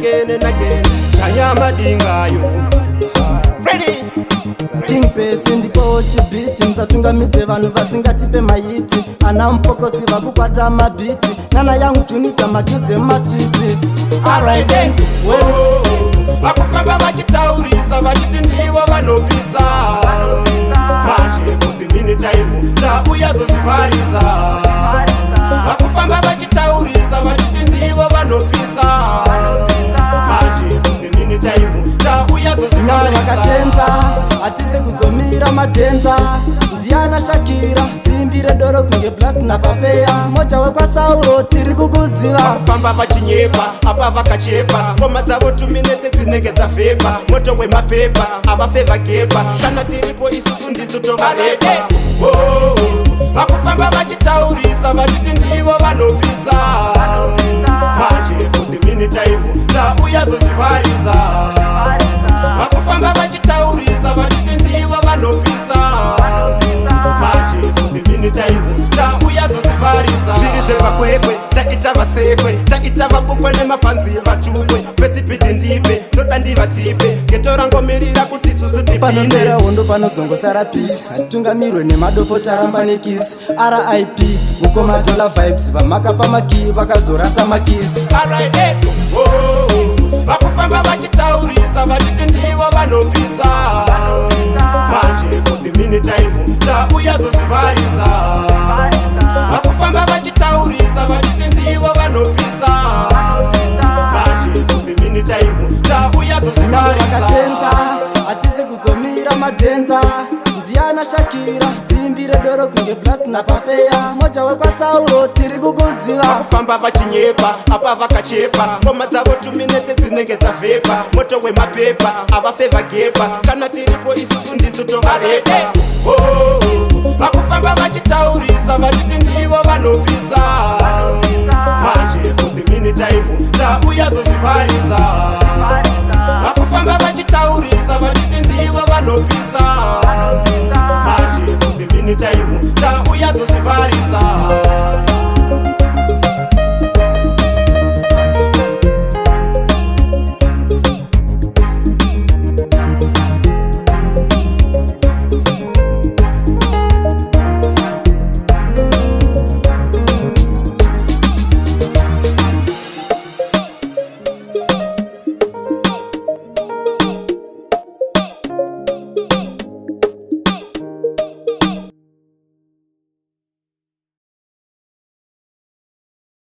again and again. Chanyama dingayo. Ready? King Pesi ndiko chibiti msatungamidze vanhu vasingatipe mayiti ana mpokosi vakupata mabhiti nana yangu junita magidze mumastreet. Alright then, vakufamba vachitaurisa vachiti ndivo vanopisa manje for the meantime tauya zozvivarisa. Vakufamba vachitaurisa vachiti ndivo vanopisa manje for the meantime tauya zozvivarisa. Vakatenza hatisi kuzomira matenza ndiana Shakira timbire doro kunge blast na pafeya moja wekwasauro tiri kukuziva. Vakufamba vachinyepa apa vakachepa ngoma dzavo 2 minutes dzinenge dzafepa moto wemapepa avafeva gepa kana tiripo isusu ndisu tovareka. Vakufamba vachitaurisa vachiti ndivo vanopisa manje for the meantime tauya zozvivarisa. Vakufamba vachitaurisa vachiti ndivo vanopisa manje for the meantime tauya zozvivarisa. Zviri zvevakwekwe taita vasekwe taita vabukwe nemafanzi vatukwe pesipiti ndipe toda ndivatipe ngetorangomirira kusisusu tipinde. Panombera hondo panozongosara peace hatungamirwe nemadofo taramba nekisi RIP mukomatola vibes vamaka pamaki vakazorasa makisi. Vakufamba vachitaurisa vachiti ndivo vanopisa manje for the meantime tauya zozvivarisa. Vakufamba vachitaurisa vachiti ndivo vanopisa manje for the meantime tauya zozvivarisa. Vakatenza hatisi kuzomira matenza ndiana Shakira timbire doro kunge blast na pafeya moja wekwasauro tiri kukuziva. Vakufamba vachinyepa apa vakachepa ngoma dzavo 2 minutes dzinenge dzafepa moto wemapepa avafeva gepa kana tiripo isusu ndisu tovareka. Vakufamba vachitaurisa vachiti ndivo vanopisa